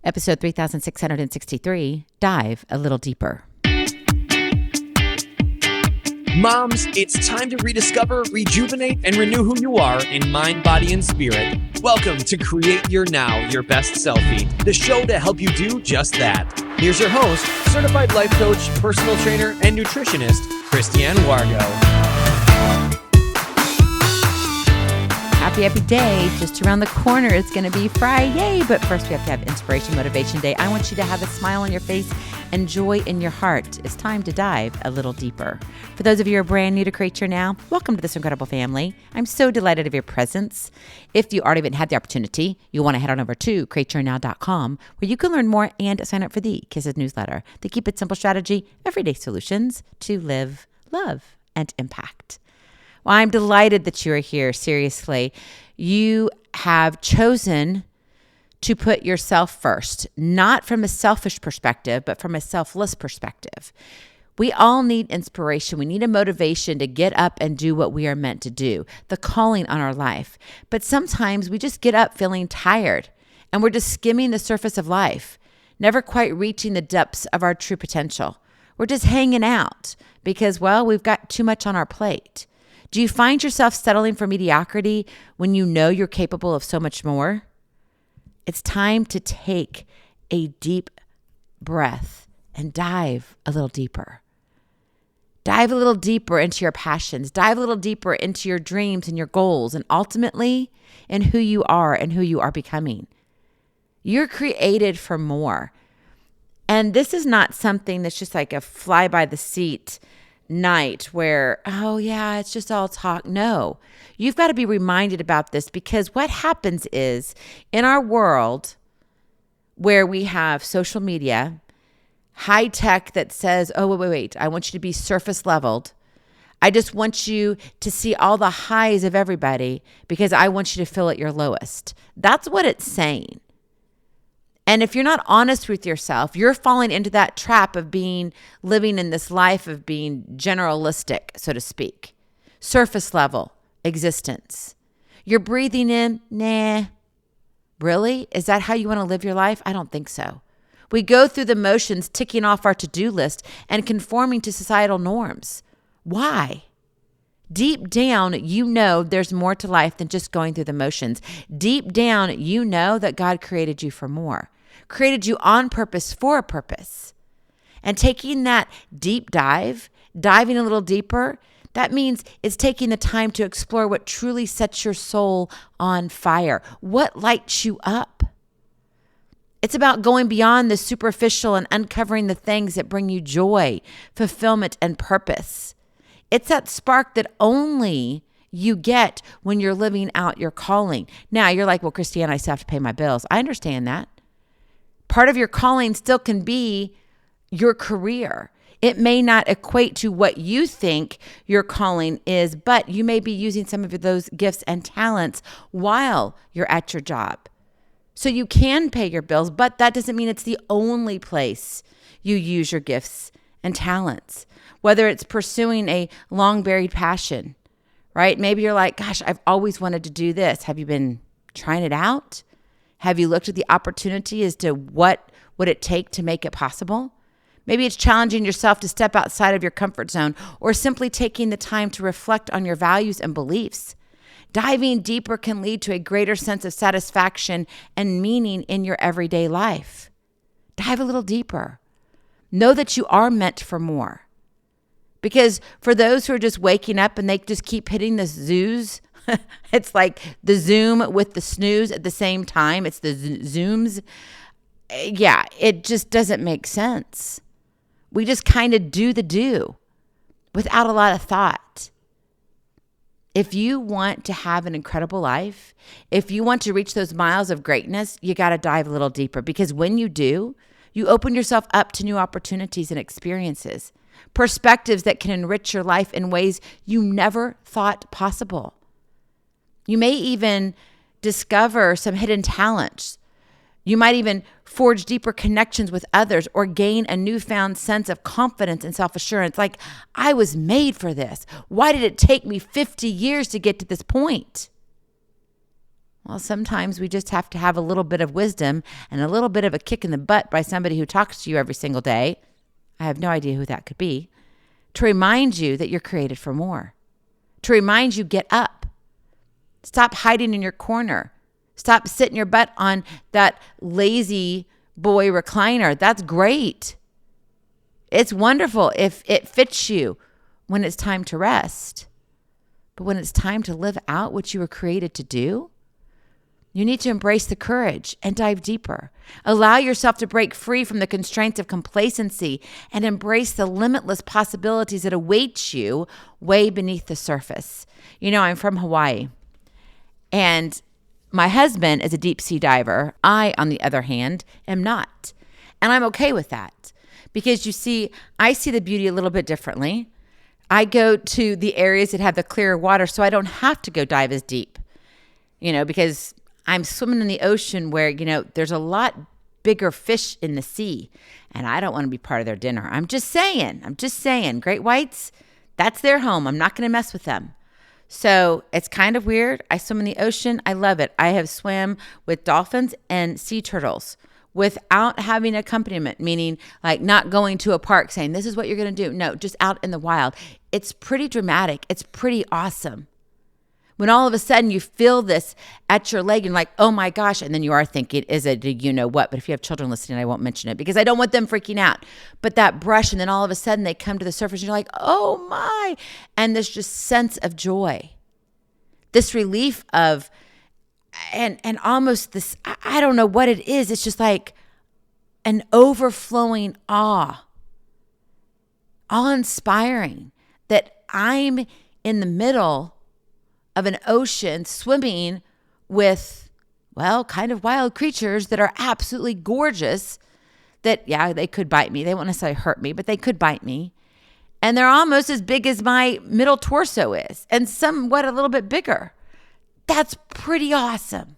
Episode 3663, Dive a Little Deeper. Moms, it's time to rediscover, rejuvenate, and renew who you are in mind, body, and spirit. Welcome to Create Your Now, Your Best Selfie, the show to help you do just that. Here's your host, certified life coach, personal trainer, and nutritionist, Christiane Wargo. Happy day. Just around the corner, it's going to be Friday. But first, we have to have Inspiration Motivation Day. I want you to have a smile on your face and joy in your heart. It's time to dive a little deeper. For those of you who are brand new to Create Your Now, welcome to this incredible family. I'm so delighted of your presence. If you already haven't had the opportunity, you'll want to head on over to createyournow.com, where you can learn more and sign up for the Kisses newsletter. The Keep It Simple strategy, everyday solutions to live, love, and impact. Well, I'm delighted that you are here. Seriously, you have chosen to put yourself first, not from a selfish perspective, but from a selfless perspective. We all need inspiration. We need a motivation to get up and do what we are meant to do, the calling on our life. But sometimes we just get up feeling tired and we're just skimming the surface of life, never quite reaching the depths of our true potential. We're just hanging out because, well, we've got too much on our plate. Do you find yourself settling for mediocrity when you know you're capable of so much more? It's time to take a deep breath and dive a little deeper. Dive a little deeper into your passions. Dive a little deeper into your dreams and your goals, and ultimately in who you are and who you are becoming. You're created for more. And this is not something that's just like a fly by the seat night where, oh yeah, it's just all talk. No, you've got to be reminded about this, because what happens is in our world where we have social media, high tech that says, oh, wait, I want you to be surface leveled. I just want you to see all the highs of everybody because I want you to feel at your lowest. That's what it's saying. And if you're not honest with yourself, you're falling into that trap of living in this life of being generalistic, so to speak, surface level existence. You're breathing in, nah, really? Is that how you want to live your life? I don't think so. We go through the motions, ticking off our to-do list and conforming to societal norms. Why? Deep down, you know there's more to life than just going through the motions. Deep down, you know that God created you for more, created you on purpose for a purpose. And taking that deep dive, diving a little deeper, that means it's taking the time to explore what truly sets your soul on fire, what lights you up. It's about going beyond the superficial and uncovering the things that bring you joy, fulfillment, and purpose. It's that spark that only you get when you're living out your calling. Now, you're like, well, Christiane, I still have to pay my bills. I understand that. Part of your calling still can be your career. It may not equate to what you think your calling is, but you may be using some of those gifts and talents while you're at your job. So you can pay your bills, but that doesn't mean it's the only place you use your gifts and talents. Whether it's pursuing a long buried passion, right? Maybe you're like, gosh, I've always wanted to do this. Have you been trying it out? Have you looked at the opportunity as to what would it take to make it possible? Maybe it's challenging yourself to step outside of your comfort zone, or simply taking the time to reflect on your values and beliefs. Diving deeper can lead to a greater sense of satisfaction and meaning in your everyday life. Dive a little deeper. Know that you are meant for more. Because for those who are just waking up and they just keep hitting the snooze, it's like the Zoom with the snooze at the same time. It's the Zooms. Yeah, it just doesn't make sense. We just kind of do the do without a lot of thought. If you want to have an incredible life, if you want to reach those miles of greatness, you got to dive a little deeper, because when you do, you open yourself up to new opportunities and experiences, perspectives that can enrich your life in ways you never thought possible. You may even discover some hidden talents. You might even forge deeper connections with others or gain a newfound sense of confidence and self-assurance. Like, I was made for this. Why did it take me 50 years to get to this point? Well, sometimes we just have to have a little bit of wisdom and a little bit of a kick in the butt by somebody who talks to you every single day. I have no idea who that could be. To remind you that you're created for more. To remind you, get up. Stop hiding in your corner. Stop sitting your butt on that lazy boy recliner. That's great. It's wonderful if it fits you when it's time to rest. But when it's time to live out what you were created to do, you need to embrace the courage and dive deeper. Allow yourself to break free from the constraints of complacency and embrace the limitless possibilities that await you way beneath the surface. You know, I'm from Hawaii, and my husband is a deep sea diver. I, on the other hand, am not. And I'm okay with that because, you see, I see the beauty a little bit differently. I go to the areas that have the clearer water so I don't have to go dive as deep, because I'm swimming in the ocean where, there's a lot bigger fish in the sea, and I don't want to be part of their dinner. I'm just saying, great whites, that's their home. I'm not going to mess with them. So it's kind of weird. I swim in the ocean. I love it. I have swam with dolphins and sea turtles without having accompaniment, meaning like not going to a park saying, this is what you're going to do. No, just out in the wild. It's pretty dramatic. It's pretty awesome. When all of a sudden you feel this at your leg and like, oh my gosh, and then you are thinking, is it a what? But if you have children listening, I won't mention it because I don't want them freaking out. But that brush, and then all of a sudden they come to the surface and you're like, oh my. And there's just sense of joy, this relief of, and almost this, I don't know what it is. It's just like an overflowing awe-inspiring that I'm in the middle of an ocean swimming with, kind of wild creatures that are absolutely gorgeous that, they could bite me. They won't necessarily hurt me, but they could bite me. And they're almost as big as my middle torso is and somewhat a little bit bigger. That's pretty awesome.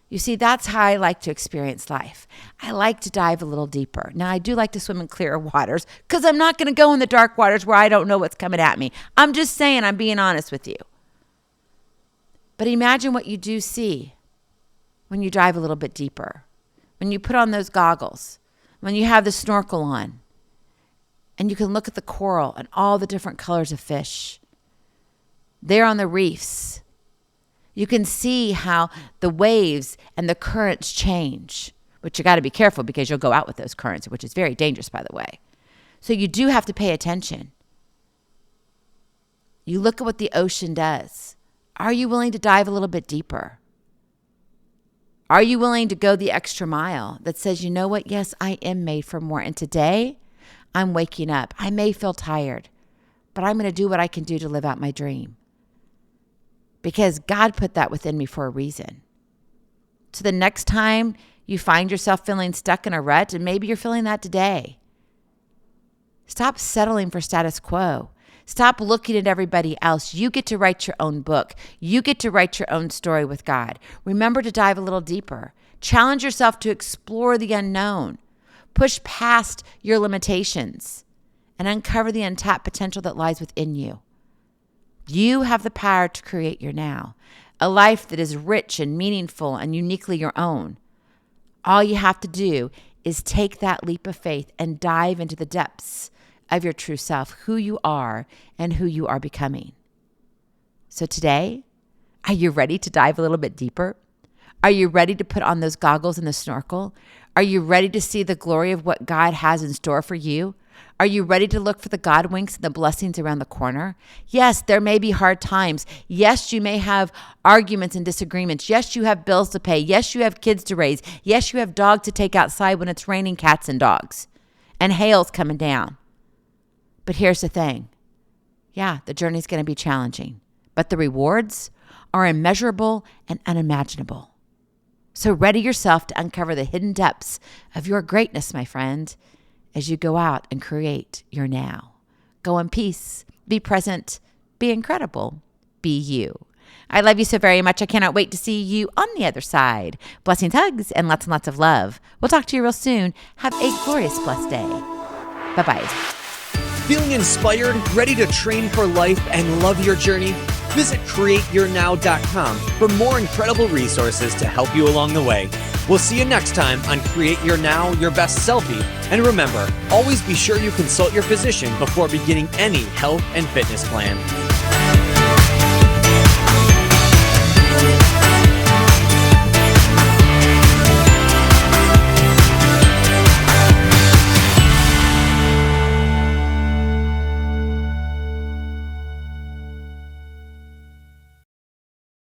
You see, that's how I like to experience life. I like to dive a little deeper. Now, I do like to swim in clearer waters because I'm not going to go in the dark waters where I don't know what's coming at me. I'm just saying, I'm being honest with you. But imagine what you do see when you dive a little bit deeper, when you put on those goggles, when you have the snorkel on, and you can look at the coral and all the different colors of fish. There on the reefs, you can see how the waves and the currents change, which you got to be careful because you'll go out with those currents, which is very dangerous, by the way. So you do have to pay attention. You look at what the ocean does. Are you willing to dive a little bit deeper? Are you willing to go the extra mile that says, you know what? Yes, I am made for more. And today I'm waking up. I may feel tired, but I'm going to do what I can do to live out my dream. Because God put that within me for a reason. So the next time you find yourself feeling stuck in a rut, and maybe you're feeling that today, stop settling for status quo. Stop looking at everybody else. You get to write your own book. You get to write your own story with God. Remember to dive a little deeper. Challenge yourself to explore the unknown. Push past your limitations and uncover the untapped potential that lies within you. You have the power to create your now, a life that is rich and meaningful and uniquely your own. All you have to do is take that leap of faith and dive into the depths of your true self, who you are and who you are becoming. So today, are you ready to dive a little bit deeper? Are you ready to put on those goggles and the snorkel? Are you ready to see the glory of what God has in store for you? Are you ready to look for the God winks and the blessings around the corner? Yes, there may be hard times. Yes, you may have arguments and disagreements. Yes, you have bills to pay. Yes, you have kids to raise. Yes, you have dogs to take outside when it's raining cats and dogs and hail's coming down. But here's the thing. Yeah, the journey's going to be challenging, but the rewards are immeasurable and unimaginable. So ready yourself to uncover the hidden depths of your greatness, my friend, as you go out and create your now. Go in peace, be present, be incredible, be you. I love you so very much. I cannot wait to see you on the other side. Blessings, hugs, and lots of love. We'll talk to you real soon. Have a glorious, blessed day. Bye-bye. Feeling inspired, ready to train for life and love your journey? Visit createyournow.com for more incredible resources to help you along the way. We'll see you next time on Create Your Now, Your Best Selfie. And remember, always be sure you consult your physician before beginning any health and fitness plan.